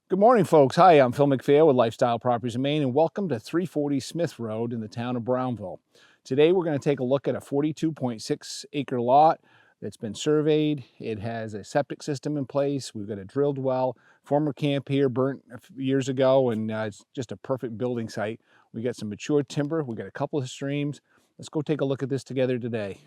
Good morning, folks. Hi, I'm Phil McPhail with Lifestyle Properties in Maine, and welcome to 340 Smith Road in the town of Brownville. Today, we're going to take a look at a 42.6 acre lot that's been surveyed. It has a septic system in place. We've got a drilled well, former camp here, burnt a few years ago, and it's just a perfect building site. We got some mature timber. We got a couple of streams. Let's go take a look at this together today.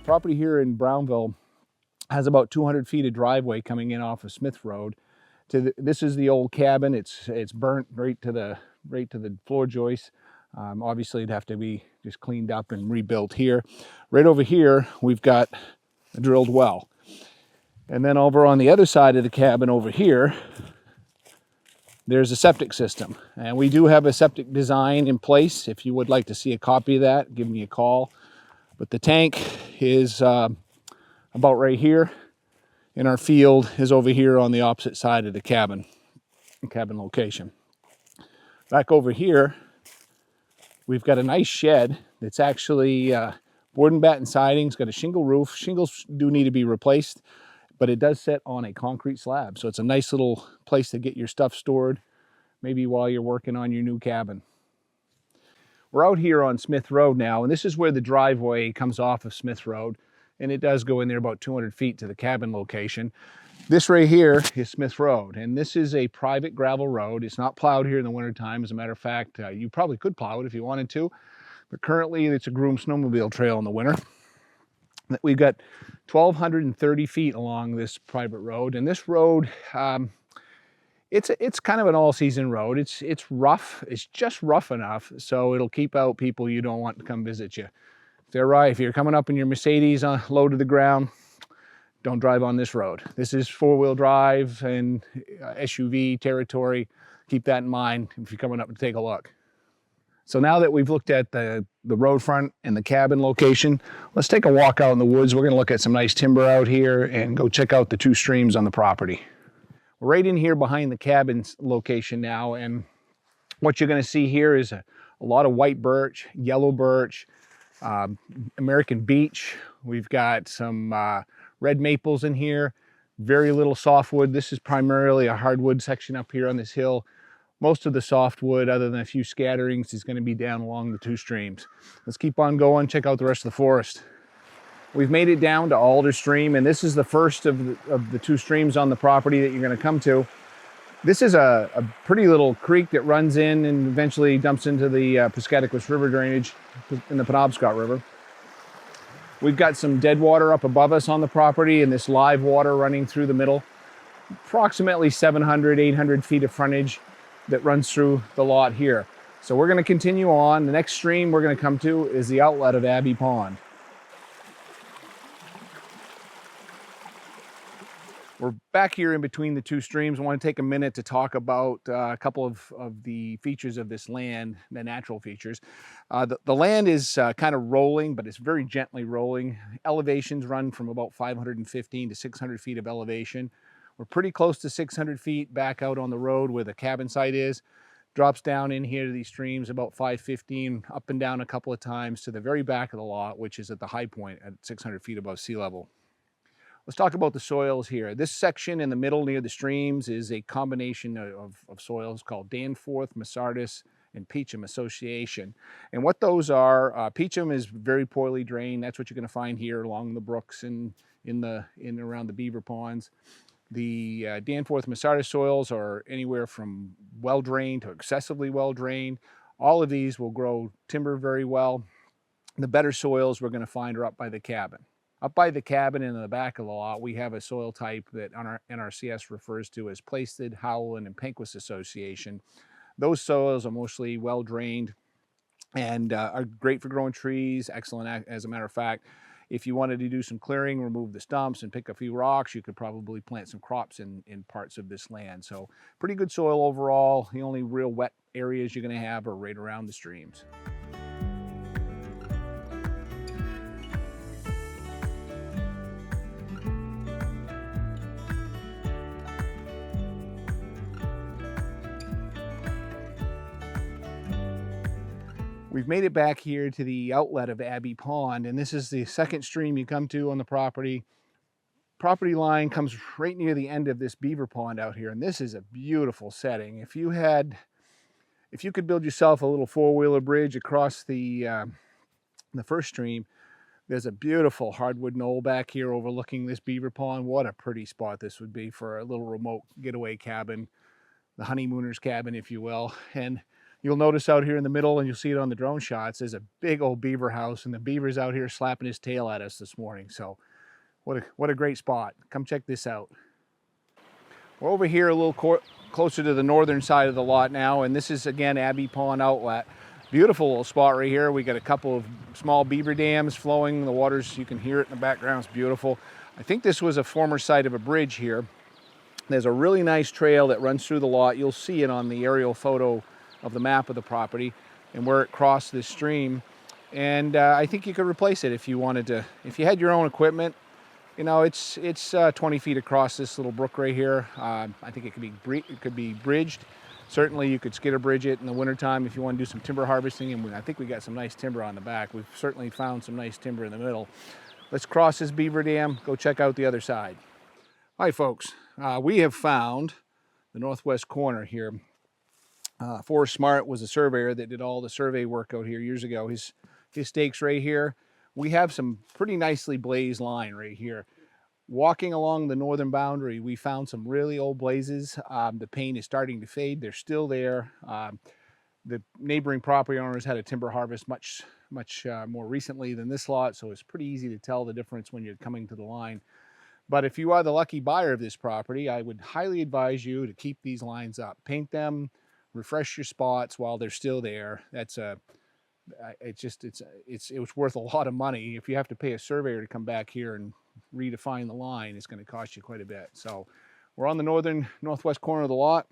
Property here in Brownville has about 200 feet of driveway coming in off of Smith Road. This is the old cabin. It's burnt right to the floor joist. Obviously, it'd have to be just cleaned up and rebuilt here. Right over here, we've got a drilled well. And then over on the other side of the cabin over here, there's a septic system. And we do have a septic design in place. If you would like to see a copy of that, give me a call. But the tank is about right here, and our field is over here on the opposite side of the cabin location. Back over here, we've got a nice shed that's actually board and batten siding. It's got a shingle roof. Shingles do need to be replaced, but it does sit on a concrete slab. So it's a nice little place to get your stuff stored, maybe while you're working on your new cabin. We're out here on Smith Road now, and this is where the driveway comes off of Smith Road, and it does go in there about 200 feet to the cabin location. This right here is Smith Road, and this is a private gravel road. It's not plowed here in the wintertime. As a matter of fact, you probably could plow it if you wanted to, but currently it's a groomed snowmobile trail in the winter. We've got 1,230 feet along this private road, and this road, it's kind of an all-season road. It's rough. It's just rough enough so it'll keep out people you don't want to come visit you. If you're coming up in your Mercedes low to the ground, don't drive on this road. This is four-wheel drive and SUV territory. Keep that in mind if you're coming up to take a look. So now that we've looked at the road front and the cabin location, let's take a walk out in the woods. We're going to look at some nice timber out here and go check out the two streams on the property. We're right in here behind the cabin's location now, and what you're going to see here is a lot of white birch, yellow birch, American beech. We've got some red maples in here, very little softwood. This is primarily a hardwood section up here on this hill. Most of the softwood, other than a few scatterings, is going to be down along the two streams. Let's keep on going, check out the rest of the forest. We've made it down to Alder Stream, and this is the first of the two streams on the property that you're going to come to. This is a pretty little creek that runs in and eventually dumps into the Piscataquis River drainage in the Penobscot River. We've got some dead water up above us on the property and this live water running through the middle. Approximately 700, 800 feet of frontage that runs through the lot here. So we're going to continue on. The next stream we're going to come to is the outlet of Abbee Pond. We're back here in between the two streams. I want to take a minute to talk about a couple of the features of this land, the natural features. The land is kind of rolling, but it's very gently rolling. Elevations run from about 515 to 600 feet of elevation. We're pretty close to 600 feet back out on the road where the cabin site is. Drops down in here to these streams about 515, up and down a couple of times to the very back of the lot, which is at the high point at 600 feet above sea level. Let's talk about the soils here. This section in the middle near the streams is a combination of soils called Danforth, Masardis, and Peacham Association. And what those are, Peacham is very poorly drained. That's what you're going to find here along the brooks and in around the beaver ponds. The Danforth Masardis soils are anywhere from well drained to excessively well drained. All of these will grow timber very well. The better soils we're going to find are up by the cabin. Up by the cabin and in the back of the lot, we have a soil type that on our NRCS refers to as Plaisted, Howland, and Penquis Association. Those soils are mostly well drained and are great for growing trees, excellent as a matter of fact. If you wanted to do some clearing, remove the stumps and pick a few rocks, you could probably plant some crops in parts of this land. So pretty good soil overall. The only real wet areas you're going to have are right around the streams. We've made it back here to the outlet of Abbee Pond, and this is the second stream you come to on the property. Property line comes right near the end of this beaver pond out here, and this is a beautiful setting. If you could build yourself a little four-wheeler bridge across the first stream, there's a beautiful hardwood knoll back here overlooking this beaver pond. What a pretty spot this would be for a little remote getaway cabin, the honeymooner's cabin, if you will. And you'll notice out here in the middle, and you'll see it on the drone shots, there's a big old beaver house, and the beaver's out here slapping his tail at us this morning. So what a great spot. Come check this out. We're over here a little closer to the northern side of the lot now, and this is again Abbee Pond Outlet. Beautiful little spot right here. We got a couple of small beaver dams flowing. The water's, you can hear it in the background, it's beautiful. I think this was a former site of a bridge here. There's a really nice trail that runs through the lot. You'll see it on the aerial photo of the map of the property and where it crossed this stream. And I think you could replace it if you wanted to. If you had your own equipment, you know, it's 20 feet across this little brook right here. I think it could be bridged. Certainly you could skidder bridge it in the wintertime if you want to do some timber harvesting, and I think we got some nice timber on the back. We've certainly found some nice timber in the middle. Let's cross this beaver dam, go check out the other side. All right, folks, we have found the northwest corner here. Forrest Smart was a surveyor that did all the survey work out here years ago. His stakes right here. We have some pretty nicely blazed line right here. Walking along the northern boundary, we found some really old blazes. The paint is starting to fade. They're still there. The neighboring property owners had a timber harvest much more recently than this lot, so it's pretty easy to tell the difference when you're coming to the line. But if you are the lucky buyer of this property, I would highly advise you to keep these lines up. Paint them, refresh your spots while they're still there. That's it was worth a lot of money. If you have to pay a surveyor to come back here and redefine the line, it's going to cost you quite a bit. So we're on the northwest corner of the lot,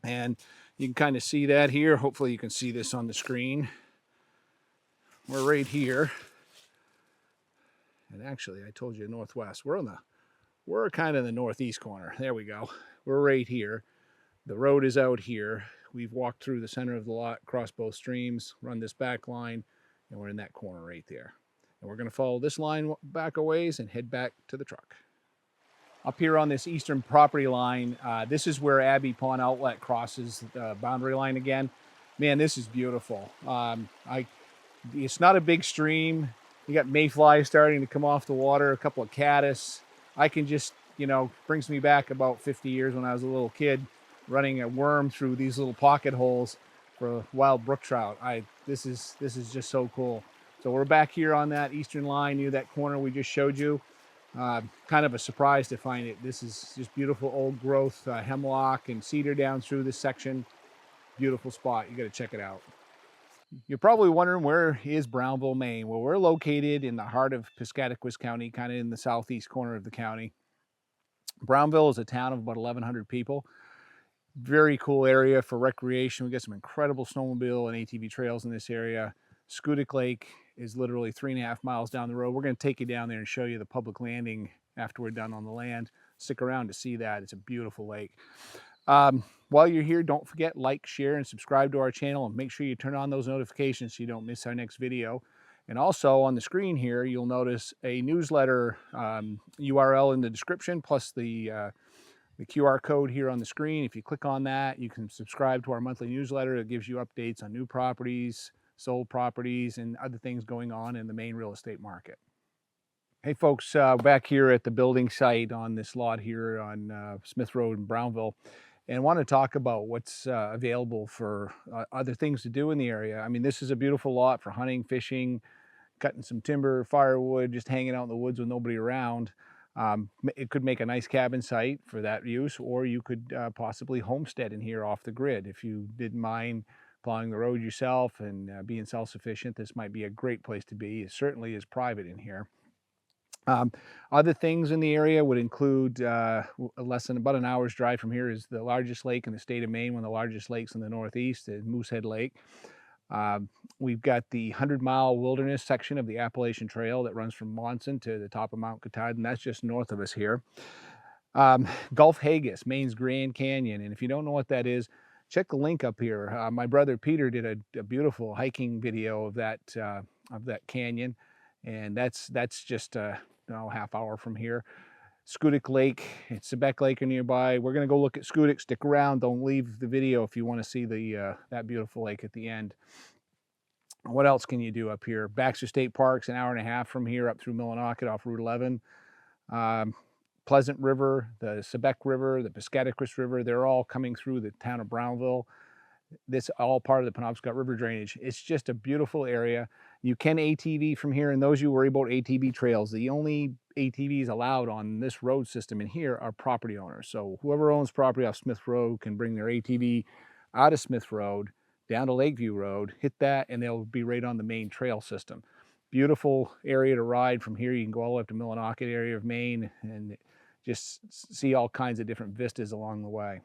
and you can kind of see that here. Hopefully you can see this on the screen. We're right here, and actually I told you northwest. We're kind of in the northeast corner. There we go. We're right here. The road is out here. We've walked through the center of the lot, crossed both streams, run this back line, and we're in that corner right there. And we're going to follow this line back a ways and head back to the truck. Up here on this eastern property line, this is where Abbee Pond Outlet crosses the boundary line again. Man, this is beautiful. It's not a big stream. You got mayflies starting to come off the water, a couple of caddis. I can just, brings me back about 50 years when I was a little kid, running a worm through these little pocket holes for wild brook trout. This is just so cool. So we're back here on that eastern line near that corner we just showed you. Kind of a surprise to find it. This is just beautiful old growth hemlock and cedar down through this section. Beautiful spot. You got to check it out. You're probably wondering, where is Brownville, Maine? Well, we're located in the heart of Piscataquis County, kind of in the southeast corner of the county. Brownville is a town of about 1,100 people. Very cool area for recreation. We got some incredible snowmobile and ATV trails in this area. Scootic Lake is literally 3.5 miles down the road. We're going to take you down there and show you the public landing after we're done on the land. Stick around to see that. It's a beautiful lake. While you're here, don't forget, like, share, and subscribe to our channel, and make sure you turn on those notifications so you don't miss our next video. And also on the screen here, you'll notice a newsletter URL in the description, plus the QR code here on the screen. If you click on that, you can subscribe to our monthly newsletter. It gives you updates on new properties, sold properties, and other things going on in the Maine real estate market. Hey folks, back here at the building site on this lot here on Smith Road in Brownville, and want to talk about what's available for other things to do in the area. I mean, this is a beautiful lot for hunting, fishing, cutting some timber, firewood, just hanging out in the woods with nobody around. It could make a nice cabin site for that use, or you could possibly homestead in here off the grid if you didn't mind plowing the road yourself and being self-sufficient, this might be a great place to be. It certainly is private in here. Other things in the area would include less than about an hour's drive from here is the largest lake in the state of Maine, one of the largest lakes in the Northeast, is Moosehead Lake. We've got the 100-mile wilderness section of the Appalachian Trail that runs from Monson to the top of Mount Katahdin. That's just north of us here. Gulf Haggis, Maine's Grand Canyon, and if you don't know what that is, check the link up here. My brother Peter did a beautiful hiking video of that canyon, and that's just half hour from here. Scootic Lake and Quebec Lake are nearby. We're going to go look at Scootic. Stick around. Don't leave the video if you want to see that beautiful lake at the end. What else can you do up here? Baxter State Park's an hour and a half from here up through Millinocket off Route 11. Pleasant River, the Quebec River, the Piscataquis River, they're all coming through the town of Brownville. This all part of the Penobscot River drainage. It's just a beautiful area. You can ATV from here, and those you worry about ATV trails, the only ATVs allowed on this road system in here are property owners. So whoever owns property off Smith Road can bring their ATV out of Smith Road, down to Lakeview Road, hit that, and they'll be right on the main trail system. Beautiful area to ride from here. You can go all the way up to Millinocket area of Maine and just see all kinds of different vistas along the way.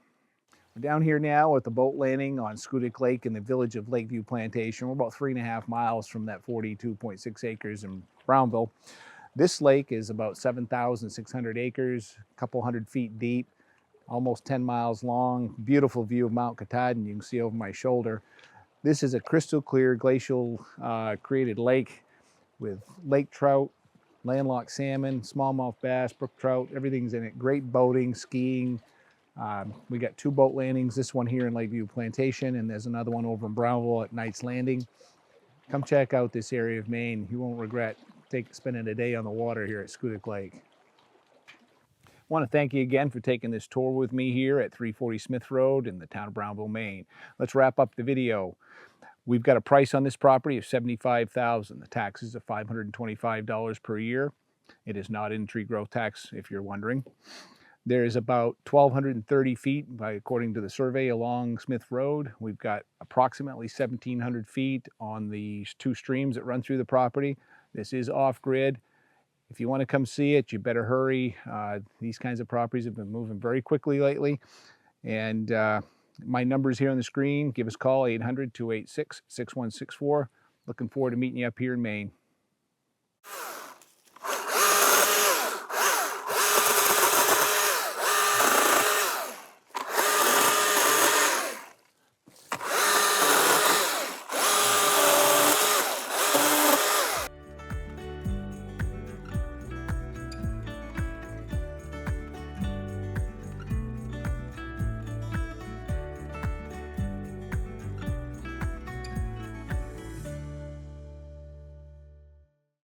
We're down here now at the boat landing on Scootic Lake in the village of Lakeview Plantation. We're about 3.5 miles from that 42.6 acres in Brownville. This lake is about 7,600 acres, a couple hundred feet deep, almost 10 miles long. Beautiful view of Mount Katahdin you can see over my shoulder. This is a crystal clear glacial created lake with lake trout, landlocked salmon, smallmouth bass, brook trout, everything's in it. Great boating, skiing. We got 2 boat landings, this one here in Lakeview Plantation, and there's another one over in Brownville at Knight's Landing. Come check out this area of Maine. You won't regret spending a day on the water here at Scootic Lake. I want to thank you again for taking this tour with me here at 340 Smith Road in the town of Brownville, Maine. Let's wrap up the video. We've got a price on this property of $75,000. The taxes are $525 per year. It is not in tree growth tax, if you're wondering. There is about 1,230 feet, according to the survey, along Smith Road. We've got approximately 1,700 feet on the 2 streams that run through the property. This is off-grid. If you want to come see it, you better hurry. These kinds of properties have been moving very quickly lately. And my number's here on the screen. Give us a call, 800-286-6164. Looking forward to meeting you up here in Maine.